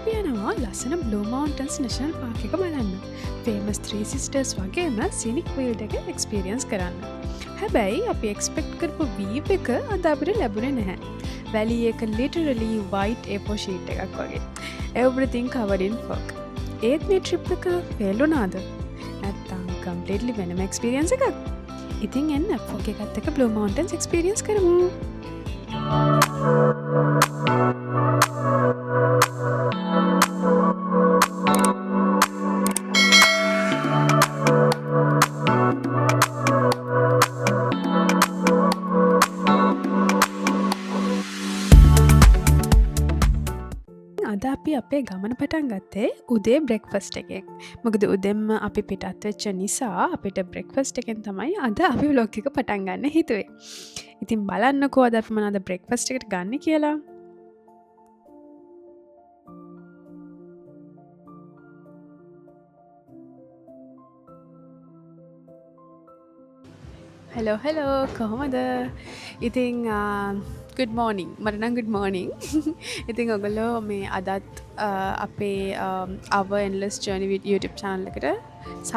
අපි යනවා ලස්සන Blue Mountains National Park එක බලන්න. Famous Three Sisters වගේම scenic field එක experience කරන්න. හැබැයි අපි expect කරපු view එක අද අපිට ලැබුණේ නැහැ. Valley එක literally white A4 sheet එකක් වගේ. Everything covered in fog. ඒත් මේ trip එක fail වුණාද? නැත්තම් completely වෙනම experience එකක්? ඉතින් එන්න fog එකත් එක්ක Blue Mountains experience කරමු. අද අපි අපේ ගමන පටන් ගත්තේ උදේ බ්‍රෙක්ෆාස්ට් එකෙන්. මොකද උදෙන්ම අපි පිටත් වෙච්ච නිසා අපිට බ්‍රෙක්ෆාස්ට් එකෙන් තමයි අද අපි vlog එක පටන් ගන්න හිතුවේ. ඉතින් බලන්නකෝ අද අපි මොනවද බ්‍රෙක්ෆාස්ට් එකට ගන්න කියලා. හෙලෝ කොහොමද? ඉතින් good morning. මට නම් good morning. ඉතින් ඔයගොල්ලෝ මේ අදත් අපේ our endless journey with YouTube channel එකට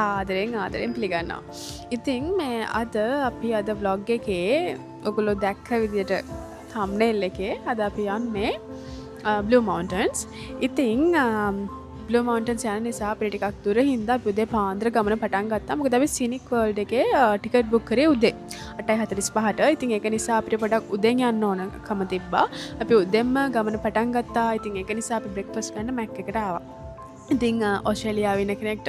ආදරෙන් පිළිගන්නවා. ඉතින් මේ අද අපි අද vlog එකේ ඔයගොල්ලෝ දැක්ක විදිහට thumbnail එකේ අද අපි යන්නේ Blue Mountains. ඉතින් Blue Mountains යන නිසා අපිට ටිකක් දුර හින්දා අපි උදේ පාන්දර ගමන පටන් ගත්තා. මොකද අපි Scenic World එකේ ටිකට් බුක් කරේ උදේ 8:45ට. ඉතින් ඒක නිසා අපිට පොඩක් උදෙන් යන්න ඕනකම තිබ්බා. අපි උදෙන්ම ගමන පටන් ගත්තා. ඉතින් ඒක නිසා අපි බ්‍රෙක්ෆාස්ට් ගන්න මැක් එකට ආවා. ඉතින් ඔස්ට්‍රේලියාවේ ඉන්න කෙනෙක්ට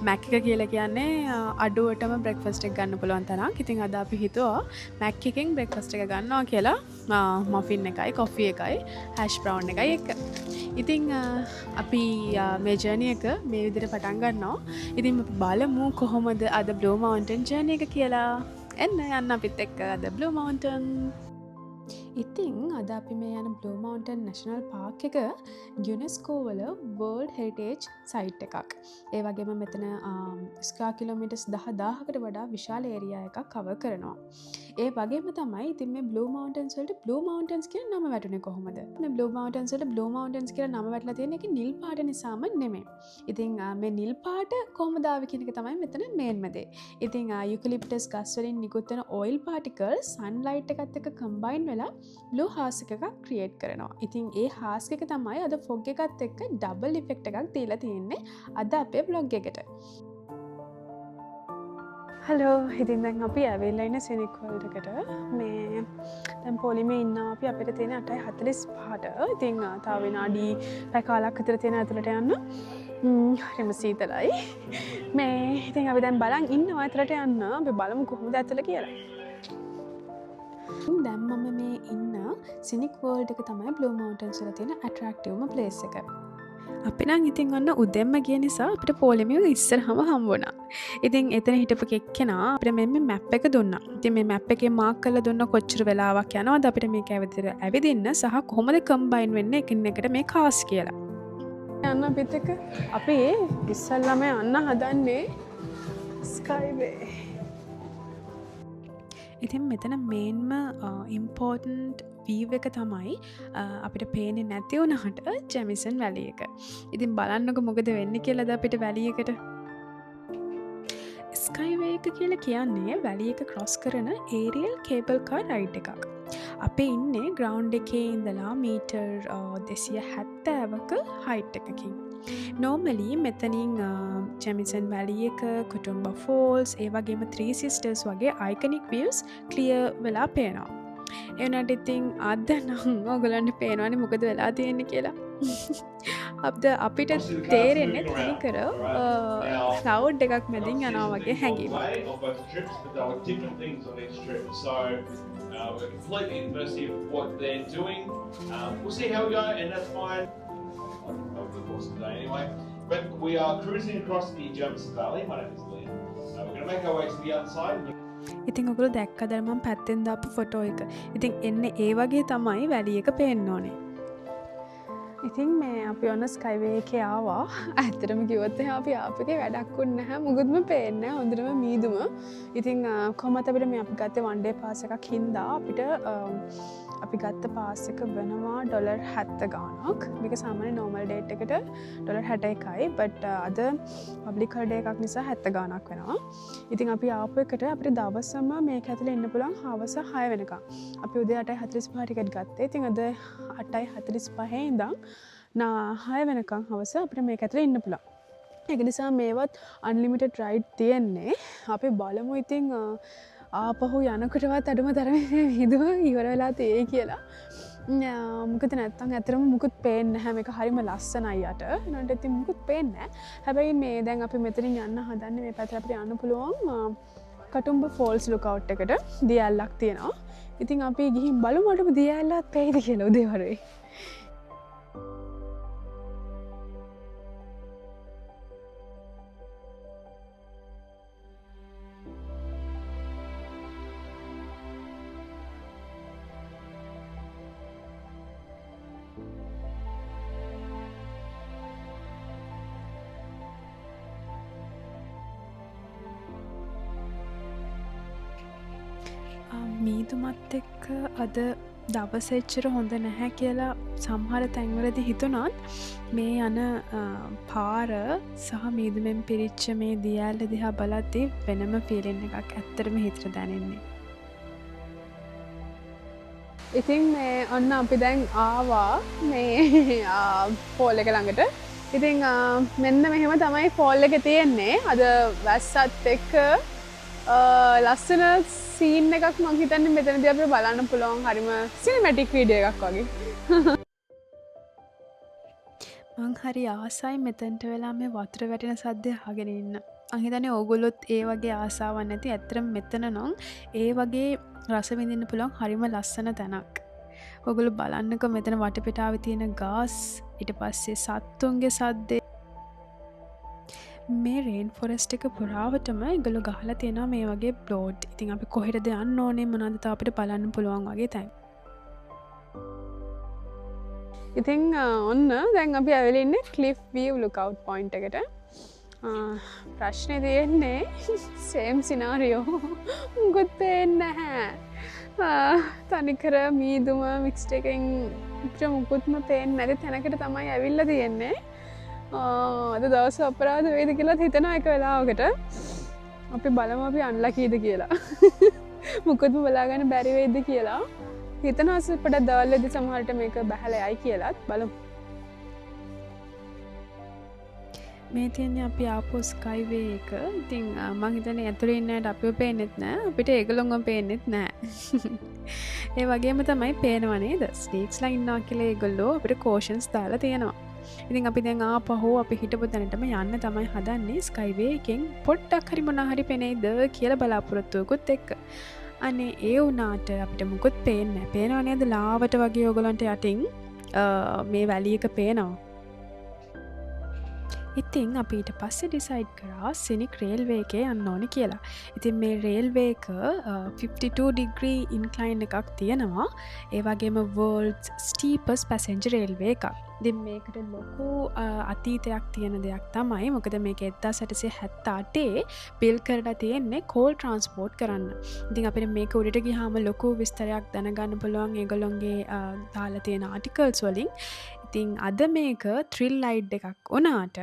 මැක් එක කියලා කියන්නේ අඩුවටම බ්‍රෙක්ෆාස්ට් එක ගන්න පුළුවන් තරම්. ඉතින් අද අපි හිතුවා මැක් එකෙන් බ්‍රෙක්ෆාස්ට් එක ගන්නවා කියලා. මෆින් එකයි, කොෆි එකයි, හැෂ් බ්‍රවුන් එකයි එක. ඉතින් අපි මේ ජර්නි එක මේ විදිහට පටන් ගන්නවා. ඉතින් අපි බලමු කොහොමද අද Blue Mountain journey එක කියලා. එන්න යන්න අපිත් එක්ක අද Blue Mountain. ඉතින් අද අපි මේ යන Blue Mountain National Park එක UNESCO වල World Heritage Site එකක්. ඒ වගේම මෙතන ස්ක්වයර් කිලෝමීටර්ස් 10000කට වඩා විශාල ඒරියා එකක් කවර් කරනවා. ඒ වගේම තමයි ඉතින් මේ Blue Mountains වලට Blue Mountains කියන නම වැටුනේ කොහොමද? මේ Blue Mountains වලට Blue Mountains කියලා නම වැටලා තියෙන්නේ ඒක නිල් පාට නිසාම නෙමෙයි. ඉතින් මේ නිල් පාට කොහොමද ආවේ කියන එක තමයි මෙතන මේන්ම දේ. ඉතින් යුකලිප්ටස් ගස් වලින් නිකුත් වෙන oil particles sunlight එකත් එක්ක combine වෙලා blue house එකක් ක්‍රියේට් කරනවා. ඉතින් ඒ house එක තමයි අද fog එකත් එක්ක double effect එකක් දීලා තියෙන්නේ අද අපේ vlog එකට. හලෝ, ඉතින් දැන් අපි ඇවිල්ලා ඉන්නේ Scenic World එකට. මේ දැන් පොලිමේ ඉන්නවා අපි. අපිට තියෙන 8:45ට. ඉතින් තව විනාඩි පැය කාලක් විතර තියෙන ඇතුළට යන්න. හරිම සීතලයි. මේ ඉතින් අපි දැන් බලන් ඉන්නවා ඇතුළට යන්න. අපි බලමු කොහොමද ඇතුළ කියලා. දැන් මම මේ ඉන්න Scenic World එක තමයි Blue Mountains වල තියෙන attractive place එක. අපි නම් ඉතින් ඔන්න උදෙන්ම ගිය නිසා අපිට පොලිමිය ඉස්සරහම හම්බුණා. ඉතින් එතන හිටපු කෙනා අපිට මේ මැප් එක දුන්නා. ඉතින් මේ මැප් එකේ මාක් කරලා දුන්න කොච්චර වෙලාවක් යනවද අපිට මේක ඇවිදින්න සහ කොහොමද කම්බයින් වෙන්නේ එකින් එකට මේ කාස් කියලා. යන්න අපිත් එක්ක අපි ඉස්සල්ලාම යන්න හදන්නේ Skyway. ඉතින් මෙතන මේන්ම ඉම්පෝර්ටන්ට් වීව් එක තමයි අපිට පේන්නේ නැති වුණාට ජැමිසන් වැලි එක. ඉතින් බලන්නකො මොකද වෙන්නේ කියලාද අපිට වැලි එකට. ස්කයිවේ එක කියලා කියන්නේ වැලි එක ක්‍රොස් කරන ඒරියල් කේබල් කාර් රයිඩ් එකක්. අපි ඉන්නේ ග්‍රවුන්ඩ් එකේ ඉඳලා මීටර් 270ක හයිට් එකකින්. නෝමලි මෙතනින් ජැමිසන් වැලි එක, කුටුම්බා ෆෝල්ස්, ඒ වගේම Three Sisters වගේ අයිකනික් views ක්ලියර් වෙලා පේනවා. එවනට ඉතින් අද නම් ඔයගලන්ට පේනවනේ මොකද වෙලා තියෙන්නේ කියලා. අපිට තේරෙන්නේ තනිකර ක්ලවුඩ් එකක් මැදින් යනවා වගේ හැඟීමක්. We're completely in diversity of what they're doing. We'll see how we go, and that's fine over the course of the day anyway. But we are cruising across the Jamison Valley. My name is Liam. We're going to make our way to the other side. ඉතින් ඔයගොල්ලෝ දැක්කද මම පැත්තෙන් දාපු photo එක. ඉතින් එන්නේ ඒ වගේ තමයි වැලි එක පේන්න ඕනේ. ඉතින් මේ අපි ඔන්න ස්කයිවේ එකේ ආවා. ඇත්තටම කිව්වොත් එහෙනම් අපි ආපෙකේ වැඩක් වුණ නැහැ. මුකුත්ම පේන්නේ නැහැ. හොඳටම මීදුම. ඉතින් කොහොමද අපිට මේ අපි ගත්තේ වන් ඩේ පාස් එකක් හින්දා අපිට අපි ගත්ත පාස් එක වෙනවා $70 ගාණක්. මේක සාමාන්‍ය normal date එකට $61යි. but අද public holiday එකක් නිසා 70 ගාණක් වෙනවා. ඉතින් අපි ආපු එකට අපිට දවසම මේක ඇතුලේ ඉන්න පුළුවන් හවස 6 වෙනකම්. අපි උදේ 8:45 ටිකට් ගත්තා. ඉතින් අද 8:45 ඉඳන් 6 වෙනකම් හවස අපිට මේක ඇතුලේ ඉන්න පුළුවන්. ඒක නිසා මේවත් unlimited ride තියෙන්නේ. අපි බලමු ඉතින් ආපහු යනකොටවත් අඩුම තරමේ විදුව ඉවර වෙලා තියෙයි කියලා. මොකද නැත්තම් ඇත්තටම මුකුත් පේන්නේ නැහැ. මේක හරිම ලස්සනයි යට. ඒනොට ඉතින් මුකුත් පේන්නේ නැහැ. හැබැයි මේ දැන් අපි මෙතනින් යන්න හදන්නේ මේ පැත්තට අපිට යන්න පුළුවන් කටුම්බ ෆෝල්ස් ලුකවුට් එකට දියැලක් තියෙනවා. ඉතින් අපි ගිහින් බලමු අඩුම දියැලක් පෙයිද කියලා උදේ වරුවේ. මීදුමත් එක්ක අද දවස එච්චර හොඳ නැහැ කියලා සමහර තැන්වලදී හිතුණත් මේ යන පාර සහ මීදුමෙන් පිරිච්ච මේ දියැල දිහා බලද්දී වෙනම ෆීලින් එකක් ඇත්තටම හිතට දැනෙන්නේ. ඉතින් මේ ඔන්න අපි දැන් ආවා මේ ෆෝල් එක ළඟට. ඉතින් මෙන්න මෙහෙම තමයි ෆෝල් එක තියෙන්නේ. අද වැස්සත් එක්ක ලස්සන සීන් එකක් මං හිතන්නේ මෙතනදී අපිට බලන්න පුළුවන් හරිම සිනමැටික් වීඩියෝ එකක් වගේ. මං හරි ආසයි මෙතනට වෙලා මේ වතුර වැටෙන සද්දය අහගෙන ඉන්න. මං හිතන්නේ ඕගොල්ලොත් ඒ වගේ ආසාවක් නැති. ඇත්තටම මෙතන නම් ඒ වගේ රස විඳින්න පුළුවන් හරිම ලස්සන තැනක්. ඔයගොල්ලෝ බලන්නකෝ මෙතන වටපිටාවේ තියෙන ගාස්, ඊට පස්සේ සත්තුන්ගේ සද්දේ. මේ රේන් ෆොරෙස්ට් එක පුරාවටම ඒගොල්ලෝ ගහලා තියෙනවා මේ වගේ බ්ලෝඩ්. ඉතින් අපි කොහෙටද යන්න ඕනේ මොනවද තාම අපිට බලන්න පුළුවන් වගේ තැන්. ඉතින් ඔන්න දැන් අපි ඇවිල්ලා ඉන්නේ ක්ලිෆ් view lookout point එකට. ප්‍රශ්නේ තියෙන්නේ same scenario. මොකද පේන්නේ නැහැ. තනිකර මීදුම මික්ස්ඩ් එකෙන් මුකුත්ම පේන්නේ නැති තැනකට තමයි ඇවිල්ලා තියෙන්නේ. අද දවස අපරාධ වේද කියලා හිතනවා එක වෙලාවකට. අපි බලමු අපි අන්ලකීද කියලා. මුකුත්ම බලාගන්න බැරි වෙයිද කියලා. හිතනවා පොඩක් දවල් වෙද්දි සමහරට මේක බහලා යයි කියලාත් බලමු. මේ තියන්නේ අපි ආපු ස්කයිවේ එක. ඉතින් මං හිතන්නේ ඇතුලේ ඉන්න අයට අපිව පේන්නෙත් නෑ. අපිට ඒගොල්ලොන්ව පේන්නෙත් නෑ. ඒ වගේම තමයි පේනව නේද? ස්නේක්ස්ලා ඉන්නවා කියලා ඒගොල්ලෝ අපිට කෝෂන්ස් දාලා තියෙනවා. ඉතින් අපි දැන් ආපහු අපි හිටපු තැනටම යන්න තමයි හදන්නේ ස්කයිවේ එකෙන් පොඩ්ඩක් හරි මොනවා හරි පේනේද කියලා බලාපොරොත්තුවකුත් එක්ක. අනේ ඒ වුණාට අපිට මුකුත් පේන්නේ නැහැ. පේනව නේද ලාවට වගේ ඕගලන්ට යටින් මේ වැලි එක පේනවා. ඉතින් අපි ඊට පස්සේ ඩිසයිඩ් කරා සිනික් රේල්වේ එකේ යන්න ඕනේ කියලා. ඉතින් මේ රේල්වේ එක 52 degree incline එකක් තියෙනවා. ඒ වගේම world's steepest passenger railway එකක්. ඉතින් මේකට ලොකු අතීතයක් තියෙන දෙයක් තමයි. මොකද මේක 1878 බිල් කරලා තියෙන්නේ coal transport කරන්න. ඉතින් අපිට මේක උඩට ගියාම ලොකු විස්තරයක් දැනගන්න පුළුවන් ඒගොල්ලොන්ගේ දාලා තියෙන ආටිකල්ස් වලින්. ඉතින් අද මේක thrill ride එකක් වුණාට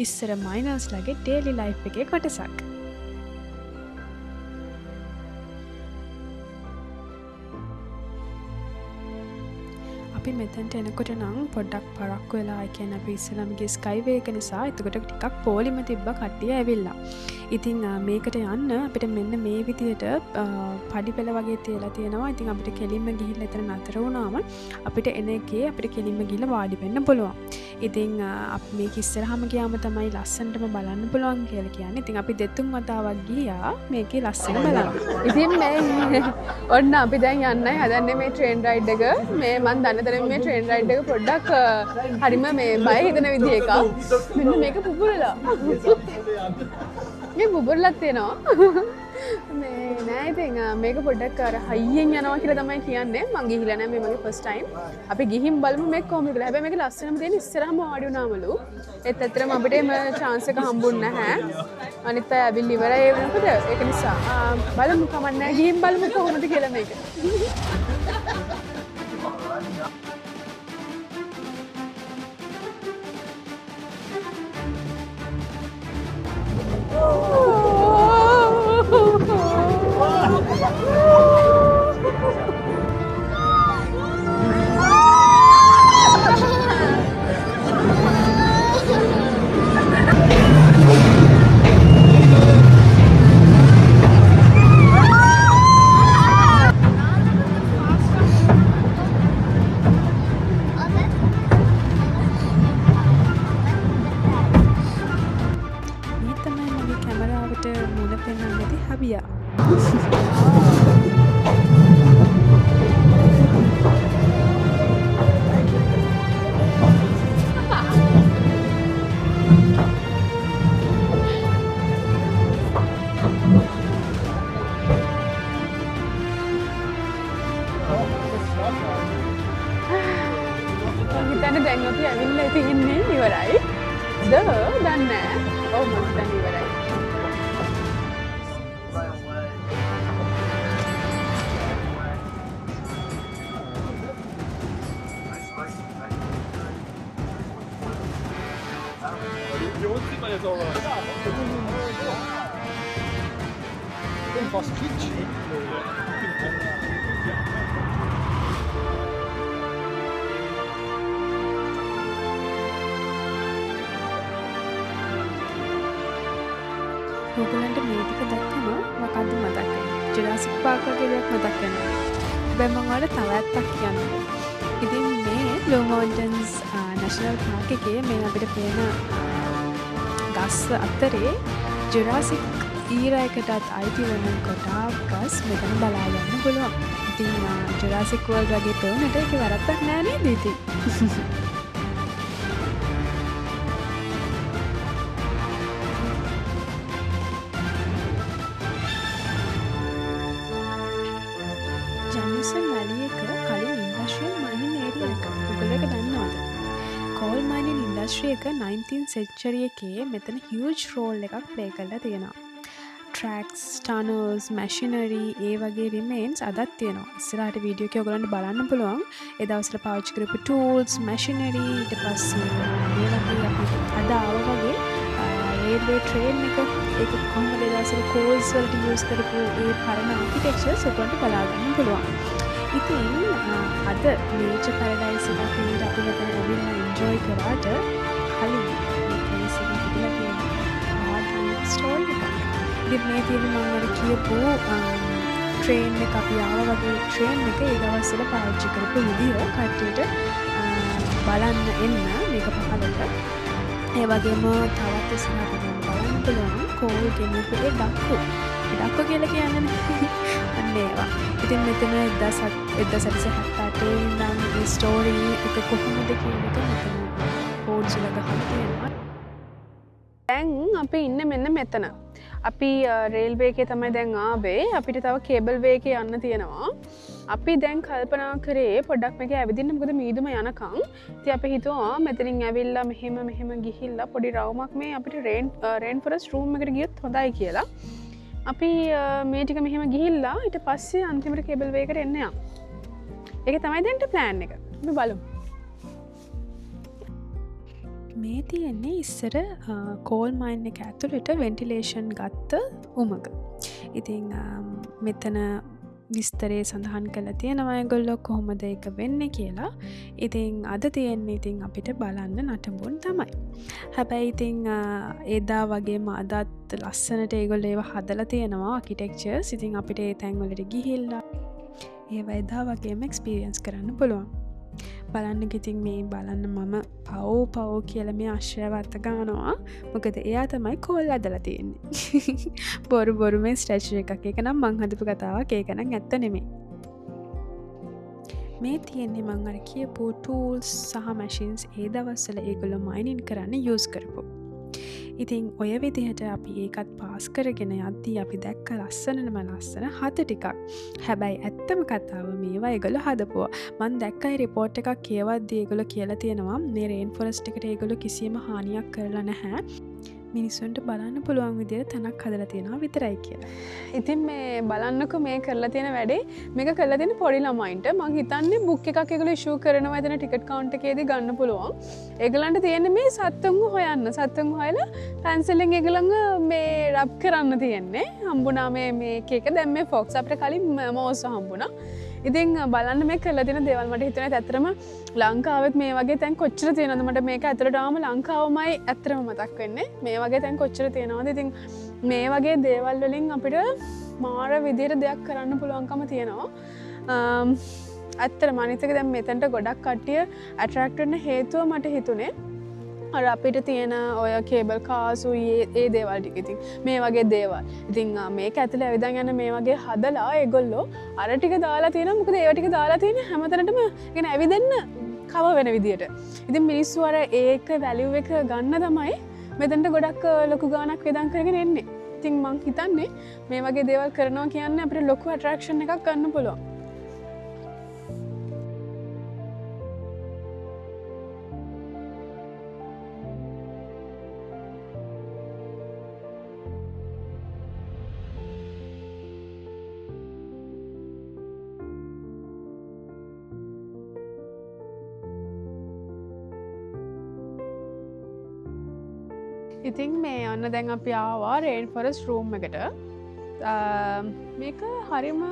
ඉස්සර මයිනර්ස්ලාගේ daily life එකේ කොටසක්. අපි මෙතනට එනකොට නම් පොඩ්ඩක් පරක්කු වෙලා ඒ කියන්නේ අපි ඉස්සෙල්ලාම ගිය ස්කයිවේ එක නිසා එතකොට ටිකක් පොලිම තිබ්බ කට්ටිය ඇවිල්ලා. ඉතින් මේකට යන්න අපිට මෙන්න මේ විදියට පඩි පෙළ වගේ තියලා තියෙනවා. ඉතින් අපිට කෙලින්ම ගිහිල්ලා එතන නතර වුණාම අපිට එන එකේ අපිට කෙලින්ම ගිහිල්ලා වාඩි වෙන්න පුළුවන්. ඉතින් අපි මේක ඉස්සරහම ගියාම තමයි ලස්සනටම බලන්න පුළුවන් කියලා කියන්නේ. ඉතින් අපි දෙතුන් වතාවක් ගියා මේකේ ලස්සන බලන්න. ඉතින් මේ ඔන්න අපි දැන් යන්නයි හදන්නේ මේ ට්‍රේන් රයිඩ් එක. මේ මම දන්න තරම් මේ ට්‍රේන් රයිඩ් එක පොඩ්ඩක් හරිම මේ බය හිතෙන විදිහ එකක්. මෙන්න මේක පුපුරලා. මේ පුපුරලා තියෙනවා. මේ නෑ ඉතින් මේක පොඩ්ඩක් අර හයියෙන් යනවා කියලා තමයි කියන්නේ. මං ගිහිල්ලා නෑ මේ මගේ ෆස්ට් ටයිම්. අපි ගිහින් බලමු මේක කොහොමද කියලා. හැබැයි මේක ලස්සනම තියෙන ඉස්සරහම වාඩි වුණාමලු. ඒත් ඇත්තටම අපිට එම chance එක හම්බුන්නේ නැහැ. අනිත් අය ඇවිල්ලා ඉවරයි ඒ වෙනකොට. ඒක නිසා බලමු කමක් නෑ. ගිහින් බලමු කොහොමද කියලා මේක. ගියා. හිතන්නේ දැන් අපි ඇවිල්ලා තියෙන්නේ ඉවරයි. දන්නේ නැහැ. ඔව් මම හිතන්නේ ඉවරයි. ඔයගලන්ට මේ ටික දැක්කම මොකද්ද මතක් වෙන්නේ? ජුරාසික් පාර්ක් වගේ දෙයක් මතක් වෙනවා. හැබැයි මම ඔයාලට තව ඇත්තක් කියන්නම්. ඉතින් මේ බ්ලූ මවුන්ටන්ස් නැෂනල් පාර්ක් එකේ මේ අපිට පේන ගස් අතරේ ජුරාසික් ඊරා එකටත් අයිති වෙන ගොඩාක් ගස් මෙතන බලා ගන්න පුළුවන්. ඉතින් ජුරාසික් වර්ල්ඩ් වගේ පෙවුනට ඒක වැරද්දක් නෑ නේද ඉතින්? ජැමිසන් වැලි එක කලින් ඉන්ඩස්ට්‍රියල් මයිනින් ඒරියා එක. ඔයගොල්ලෝ ඒක දන්නවද? කෝල් මයිනින් ඉන්ඩස්ට්‍රි එක 19th century එකේ මෙතන huge role එකක් play කරලා තියෙනවා. tracks, tunnels, machinery ඒ වගේ remains අදත් තියෙනවා. ඉස්සරහට වීඩියෝ එකේ ඔයගොල්ලන්ට බලන්න පුළුවන්. ඒ දවස්වල පාවිච්චි කරපු tools, machinery ඊට පස්සේ මේ වගේ අපි අද ආවා වගේ railway train එක ඒක කොහොමද ඒ දවස්වල coals වලට use කරපු ඒ පරණ architectures ඔයගොල්ලන්ට බලා ගන්න පුළුවන්. ඉතින් අද nature paradise එකක් විදිහට අපි මෙතන ඇවිල්ලා enjoy කරාට කලින් මේ place එකේ තිබිලා තියෙන hard story එකක්. ඉතින් මේ තියෙන මම අර කියපු train එක අපි ආවා වගේ train එක ඒ දවස්වල පාවිච්චි කරපු විදිහ කට්ටියට බලන්න එන්න මේක පහලට. ඒ වගේම තවත් ඉස්සරහට බලන්න පුළුවන් කෝල් ගෙනියපු ඒ ඩක්කු. ඒ ඩක්කු කියලා කියන්නේ අන්න ඒවා. ඉතින් මෙතන 1778 ඉඳන් මේ ස්ටෝරි එක කොහොමද කියන එක මෙතන බෝඩ්ස් වල ගහලා තියෙනවා. දැන් අපි ඉන්නේ මෙන්න මෙතන. අපි රේල්වේ එකේ තමයි දැන් ආවේ. අපිට තව කේබල් වේ එකේ යන්න තියෙනවා. අපි දැන් කල්පනා කරේ පොඩ්ඩක් මේක ඇවිදින්න මොකද මීදුම යනකම්. ඉතින් අපි හිතුවා මෙතනින් ඇවිල්ලා මෙහෙම ගිහිල්ලා පොඩි රවුමක් මේ අපිට රේන් ෆොරස්ට් රූම් එකට ගියොත් හොඳයි කියලා. අපි මේ ටික මෙහෙම ගිහිල්ලා ඊට පස්සේ අන්තිමට කේබල් වේ එකට එන්න යනවා. ඒක තමයි දැන් ප්ලෑන් එක. අපි බලමු. මේ තියෙන්නේ ඉස්සර කෝල් මයින් එක ඇතුළට වෙන්ටිලේෂන් ගත්ත උමග. ඉතින් මෙතන විස්තරේ සඳහන් කළා තියෙනවා ඒගොල්ලෝ කොහොමද ඒක වෙන්නේ කියලා. ඉතින් අද තියෙන්නේ ඉතින් අපිට බලන්න නටඹුන් තමයි. හැබැයි ඉතින් එදා වගේම අදත් ලස්සනට ඒගොල්ලෝ ඒවා හදලා තියෙනවා ආකිටෙක්චර්ස්. ඉතින් අපිට ඒ තැන් වලට ගිහිල්ලා ඒවා එදා වගේම එක්ස්පීරියන්ස් කරන්න පුළුවන්. බලන්න ඉතින් මේ බලන්න මම පව් කියලා මේ අශ්‍රයවත් ගන්නවා. මොකද එයා තමයි කෝල් ඇදලා තියෙන්නේ. බොරු මේ ස්ටැචු එකක්. ඒක නම් මං හදපු කතාවක්. ඒක නම් ඇත්ත නෙමෙයි. මේ තියෙන්නේ මං අර කියපු tools සහ machines ඒ දවස්වල ඒගොල්ලෝ mining කරන්න use කරපු. ඉතින් ඔය විදිහට අපි ඒකත් පාස් කරගෙන යද්දී අපි දැක්ක ලස්සන හත ටිකක්. හැබැයි ඇත්තම කතාව මේවා ඒගොල්ලෝ හදපුවා. මම දැක්කයි රිපෝට් එකක් කියවද්දී ඒගොල්ලෝ කියලා තියෙනවා මේ රේන් ෆොරස්ට් එකට ඒගොල්ලෝ කිසිම හානියක් කරලා නැහැ. මිනිස්සුන්ට බලන්න පුළුවන් විදිහට තැනක් හදලා තියෙනවා විතරයි කියලා. ඉතින් මේ බලන්නකෝ මේ කරලා තියෙන වැඩේ මේක කරලා තියෙන පොඩි ළමයින්ට මං හිතන්නේ බුක් එකක් ඒගොල්ලෝ ඉෂුව කරනවා එතන ටිකට් කවුන්ටර් එකේදී ගන්න පුළුවන්. ඒගොල්ලන්ට තියෙන්නේ මේ සත්තුන්ව හොයන්න. සත්තුන්ව හොයලා පැන්සලෙන් ඒගොල්ලන්ව මේ රබ් කරන්න තියෙන්නේ. හම්බුණා මේ එක දැන් මේ ෆොක්ස් අපිට කලින් මෝස් හම්බුණා. ඉතින් බලන්න මේ කරලා තියෙන දේවල් මට හිතුණා ඇත්තටම ලංකාවෙත් මේ වගේ තැන් කොච්චර තියෙනවද මට මේක ඇතුළට ආවම ලංකාවමයි ඇත්තටම මතක් වෙන්නේ මේ වගේ තැන් කොච්චර තියෙනවද ඉතින් මේ වගේ දේවල් වලින් අපිට මාර විදිහට දෙයක් කරන්න පුළුවන්කම තියෙනවා ඇත්තටම අනිත් එක දැන් මෙතනට ගොඩක් කට්ටිය ඇට්‍රැක්ට් වෙන්න හේතුව මට හිතුනේ අර අපිට තියෙන ඔය කේබල් කාසු ඒ දේවල් ටික ඉතින් මේ වගේ දේවල්. ඉතින් මේක ඇතුලේ ඇවිදන් යන මේ වගේ හදලා ඒගොල්ලෝ අර ටික දාලා තියෙනවා. මොකද ඒව ටික දාලා තියෙන්නේ හැමතැනටම يعني ඇවිදෙන්න කව වෙන විදියට. ඉතින් මිනිස්සු අර ඒක වැලියු එක ගන්න තමයි මෙතනට ගොඩක් ලොකු ගාණක් වෙදන් කරගෙන එන්නේ. ඉතින් මං හිතන්නේ මේ වගේ දේවල් කරනවා කියන්නේ අපිට ලොකු ඇට්‍රැක්ෂන් එකක් ගන්න පුළුවන්. ඉතින් මේ අන්න දැන් අපි ආවා රේන් ෆොරස්ට් රූම් එකට. මේක හරිම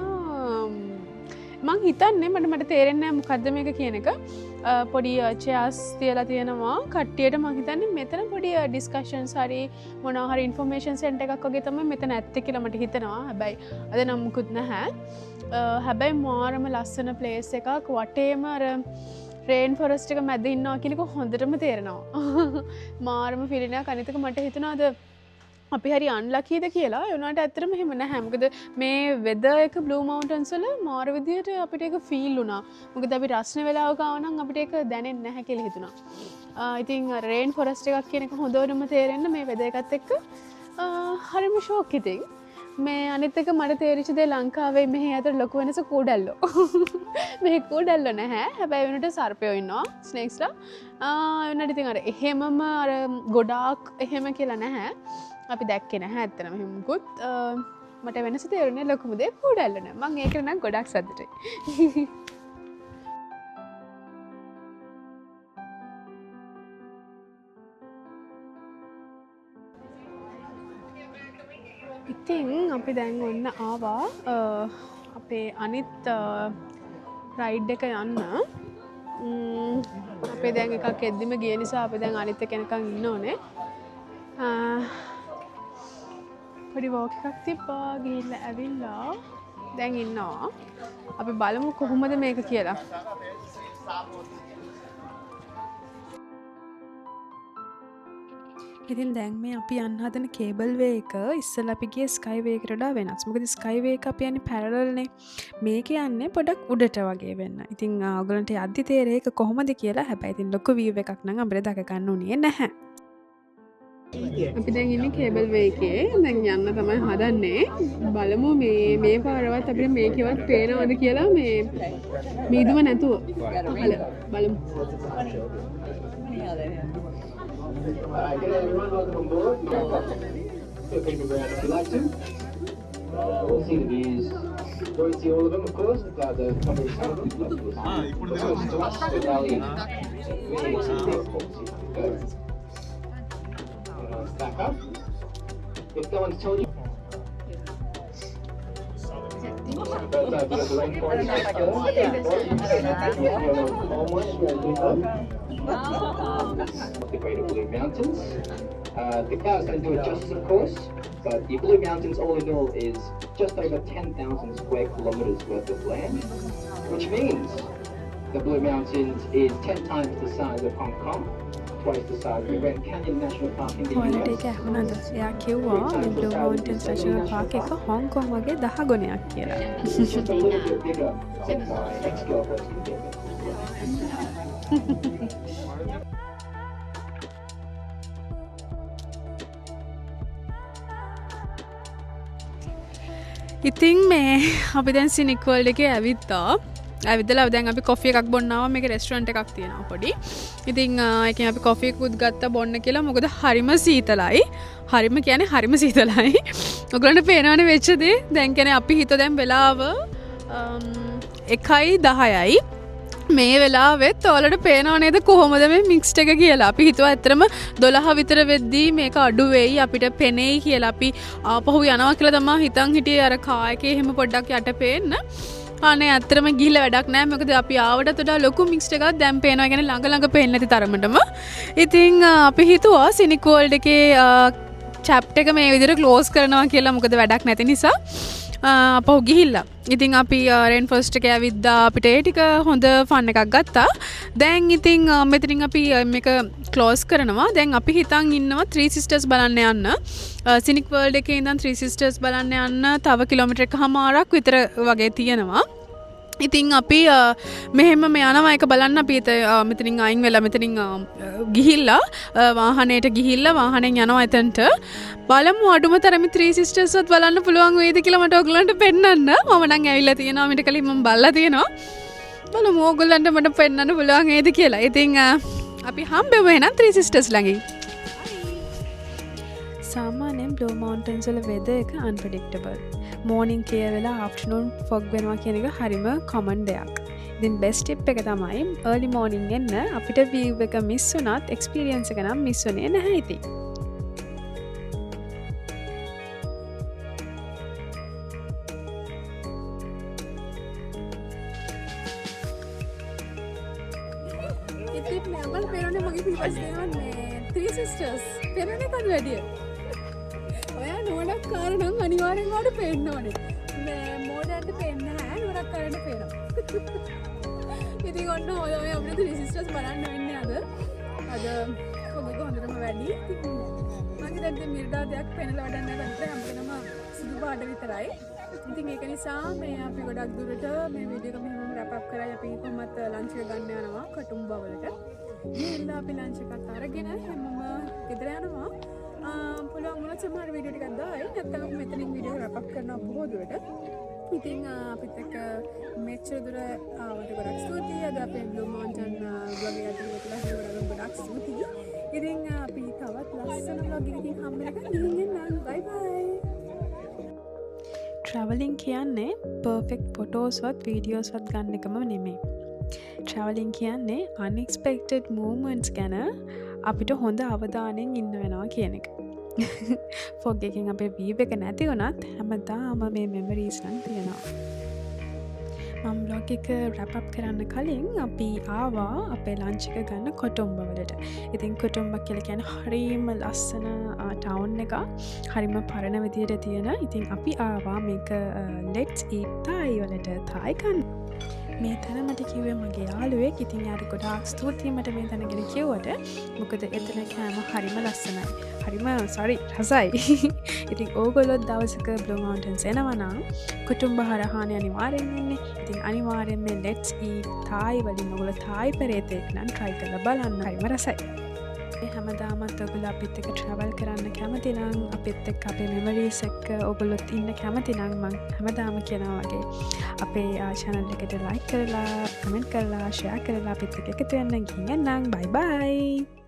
මං හිතන්නේ මට තේරෙන්නේ නැහැ මොකද්ද මේක කියන එක. පොඩි චෙයර්ස් තියලා තියෙනවා. කට්ටියට මං හිතන්නේ මෙතන පොඩි ඩිස්කෂන්ස් හරි මොනවා හරි ඉන්ෆර්මේෂන් සෙන්ටර් එකක් වගේ තමයි මෙතන ඇත්තේ කියලා මට හිතෙනවා. හැබැයි අද නම් මුකුත් නැහැ. හැබැයි මාරම ලස්සන ප්ලේස් එකක්. වටේම අර රේන් ෆොරස්ට් එක මැද ඉන්නවා කියන එක හොඳටම තේරෙනවා. මාරම ෆීලින් එකක්. අනිත් එක මට හිතුණා අද අපි හරි අන්ලකීද කියලා. ඒ වුණාට ඇත්තටම එහෙම නැහැ. මොකද මේ වෙදර් එක බ්ලූ මවුන්ටන්ස් වල මාර විදියට අපිට ඒක ෆීල් වුණා. මොකද අපි රස්න වෙලාවක ආව නම් අපිට ඒක දැනෙන්නේ නැහැ කියලා හිතුණා. ඉතින් රේන් ෆොරස්ට් එකක් කියන එක හොඳටම තේරෙන්න මේ වෙදර් එකත් එක්ක හරිම ෂෝක් ඉතින්. මේ අනිත් එක මට තේරිච්ච දේ ලංකාවේ මෙහි අතර ලොකු වෙනස කූඩැල්ලෝ. මේ කූඩැල්ලෝ නැහැ. හැබැයි වෙනට සර්පයෝ ඉන්නවා ස්නේක්ස්ලා. වෙනට ඉතින් අර එහෙමම අර ගොඩාක් එහෙම කියලා නැහැ. අපි දැක්කේ නැහැ ඇත්තටම එහෙම මුකුත්. මට වෙනස තේරුනේ ලොකුම දේ කූඩැල්ලෝ නෑ. මම ඒක නම් ගොඩක් සතුටුයි. ඉතින් අපි දැන් ඔන්න ආවා අපේ අනිත් රයිඩ් එක යන්න. අපේ දැන් එකක් එද්දිම ගිය නිසා අපි දැන් අනිත් එක එනකන් ඉන්න ඕනේ. පොඩි වෝක් එකක් තිබ්බා ගිහිල්ලා ඇවිල්ලා දැන් ඉන්නවා. අපි බලමු කොහොමද මේක කියලා. ඉතින් දැන් මේ අපි යන්න හදන කේබල් වේ එක ඉස්සෙල්ලා අපි ගියේ ස්කයි වේ එකට වඩා වෙනස්. මොකද ස්කයි වේ එක අපි යන්නේ පැරලල් නේ. මේක යන්නේ පොඩක් උඩට වගේ වෙන්න. ඉතින් ඔයගලන්ට යද්දි තේරෙයි ඒක කොහොමද කියලා. හැබැයි ඉතින් ලොකු වීව් එකක් නම් අපිට දක ගන්න උනේ නැහැ. අපි දැන් ඉන්නේ කේබල් වේ එකේ. දැන් යන්න තමයි හදන්නේ. බලමු මේ පාරවත් අපිට මේකවත් පේනවද කියලා මේ මීදුම නැතුව. බලමු. Good everyone, welcome on board. Feel free to go around if you like to. We'll see the views. Won't see all of them, of course. The couple of times, of course. Close to us, the valley. Go. Back up. If no one's told you. The Greater Blue Mountains. The clouds don't do it justice, of course, but the Blue Mountains, all in all, is just over 10,000 square kilometers worth of land, which means the Blue Mountains is 10 times the size of Hong Kong, twice the size of the Grand Canyon National Park in the ඔයාලට US. ඒක ඇහුණාද? එයා කිව්වා මේ blue මවුන්ටන්ස් national Park එක හොං කොං වගේ 10 ගුණයක් කියලා. It's just a little bit bigger than my ex-girlfriend's bigger. ඉතින් මේ අපි දැන් සිනික් වර්ල්ඩ් එකේ ඇවිත්තා. ඇවිදලා දැන් අපි කොෆි එකක් බොන්න ආවා. මේක රෙස්ටුරන්ට් එකක් තියෙනවා පොඩි. ඉතින් ඒකෙන් අපි කොෆි එකකුත් ගත්තා බොන්න කියලා. මොකද හරිම සීතලයි. හරිම කියන්නේ හරිම සීතලයි. ඔයගලන්ට පේනවනේ වෙච්ච දේ. දැන් කියන්නේ අපි හිතුව දැන් වෙලාව 1:10යි. මේ වෙලාවෙත් ඔයාලට පේනව නේද කොහොමද මේ මික්ස්ඩ් එක කියලා. අපි හිතුවා ඇත්තටම 12 විතර වෙද්දී මේක අඩු වෙයි අපිට පෙනෙයි කියලා. අපි ආපහු යනවා කියලා තමයි හිතන් හිටියේ අර කා එකේ එහෙම පොඩ්ඩක් යට පේන්න. අනේ ඇත්තටම ගිහිල්ලා වැඩක් නැහැ. මොකද අපි ආවටත් වඩා ලොකු මික්ස්ඩ් එකක් දැන් පේනවා. කියන්නේ ළඟ පේන්නේ නැති තරමටම. ඉතින් අපි හිතුවා සිනික් වර්ල්ඩ් එකේ චැප්ටර් එක මේ විදිහට ක්ලෝස් කරනවා කියලා. මොකද වැඩක් නැති නිසා. අපහු ගිහිල්ලා. ඉතින් අපි රේන් ෆෝරස්ට් එක ඇවිද්දා අපිට ඒ ටික හොඳ ෆන් එකක් ගත්තා. දැන් ඉතින් මෙතනින් අපි මේක ක්ලෝස් කරනවා. දැන් අපි හිතන් ඉන්නවා Three Sisters බලන්න යන්න. සිනික් වර්ල්ඩ් එකේ ඉඳන් Three Sisters බලන්න යන්න තව කිලෝමීටර් එකමාරක් විතර වගේ තියෙනවා. ඉතින් අපි මෙහෙම මේ යනවා එක බලන්න අපි මෙතනින් අයින් වෙලා මෙතනින් ගිහිල්ලා වාහනේට ගිහිල්ලා වාහනෙන් යනවා එතනට බලමු අඩුම තරමේ Three Sisters වත් බලන්න පුළුවන් වේද කියලා මට ඔයගලන්ට පෙන්නන්න. මම නම් ඇවිල්ලා තියෙනවා මීට කලින් මම බලලා තියෙනවා. බලමු ඔයගලන්ට මට පෙන්නන්න පුළුවන් වේද කියලා. ඉතින් අපි හම්බෙමු එහෙනම් Three Sisters ළඟින්. සාමාන්‍යයෙන් Blue Mountains වල weather එක unpredictable. morning clear වෙලා afternoon fog වෙනවා කියන එක හරිම common දෙයක්. ඉතින් best tip එක තමයි early morning එන්න. අපිට view එක miss වුණත් experience එක නම් miss වෙන්නේ නැහැ ඉතින්. ඉතින් මම පෙරෝනේ මගේ පිටස් දෙවන්නේ Three Sisters පෙරෝනේ කන් වැඩිය. ඔයා නෝඩක් කාරණම් අනිවාර්යෙන් වඩ පේන්න ඕනේ. මේ මෝඩන්ට පේන්න නැහැ නෝඩක් කාරණට පේනවා. ඉතින් ඔන්න ඔය අපිට Three Sisters බලන්න වෙන්නේ අද. අද ඔබක හොඳටම වැඩි. මම දැන් මිර්දා දෙයක් පෙන්නලා වැඩක් නැහැ. හැමදේම සුදු පාට විතරයි. ඉතින් ඒක නිසා මේ අපි ගොඩක් දුරට මේ වීඩියෝ එක මෙහෙම රැප් අප් කරලා අපි කොහොමත් ලන්ච් එක ගන්න යනවා කටුම්බා වලට. ගිහිල්ලා අපි ලන්ච් එකත් අරගෙන හැමෝම ගෙදර යනවා. පුළුවන් වුණොත් සමහර වීඩියෝ ටිකක් දායි. නැත්නම් අපි මෙතනින් වීඩියෝ රැප් අප් කරනවා බොහෝ දුරට. ඉතින් අපිත් එක්ක මෙච්චර දුර ආවට ගොඩක් ස්තුතියි. අද අපේ Blue Mountain vlog එක ඇතුළත ගොඩක් ස්තුතියි. ඉතින් අපි තවත් ලස්සන vlog එකකින් හම්බෙන්නකම් ගිහින් එන්න. බයි බයි. traveling කියන්නේ perfect photos වත් videos වත් ගන්න එකම නෙමෙයි. traveling කියන්නේ unexpected moments ගැන අපිට හොඳ අවධානයෙන් ඉන්න වෙනවා කියන එක. ෆොග් එකෙන් අපේ view එක නැති වුණත් හැමදාම මේ memories නම් තියෙනවා. මම vlog එක wrap up කරන්න කලින් අපි ආවා අපේ lunch එක ගන්න කොටුම්බ වලට. ඉතින් කොටුම්බ කියලා කියන්නේ හරිම ලස්සන town එක. හරිම පරණ විදියට තියෙන. ඉතින් අපි ආවා මේක let's eat Thai වලට Thai කන්න. මේ තැන මට කිව්වේ මගේ යාළුවෙක්. ඉතින් යාට ගොඩාක් ස්තුතියි මට මේ තැන ගැන කිව්වට. මොකද එතන කෑම හරිම ලස්සනයි. හරිම රසයි. ඉතින් ඕගොල්ලොත් දවසක Blue Mountains එනවා නම් කුටුම්බ හරහානේ අනිවාර්යෙන් එන්නේ. ඉතින් අනිවාර්යෙන් මේ let's eat Thai වලින් ඔයගොල්ලෝ Thai පෙරේතෙක් නම් try කරලා බලන්න. හරිම රසයි. හැමදාමත් ඔයගොල්ලෝ අපිත් එක්ක travel කරන්න කැමති නම් අපිත් එක්ක අපේ memories එක්ක ඔයගොල්ලොත් ඉන්න කැමති නම් මම හැමදාම කියනවා වගේ අපේ channel එකට like කරලා comment කරලා share කරලා අපිත් එක්ක එකතු වෙන්න ගිහින් එන්නම්. bye bye.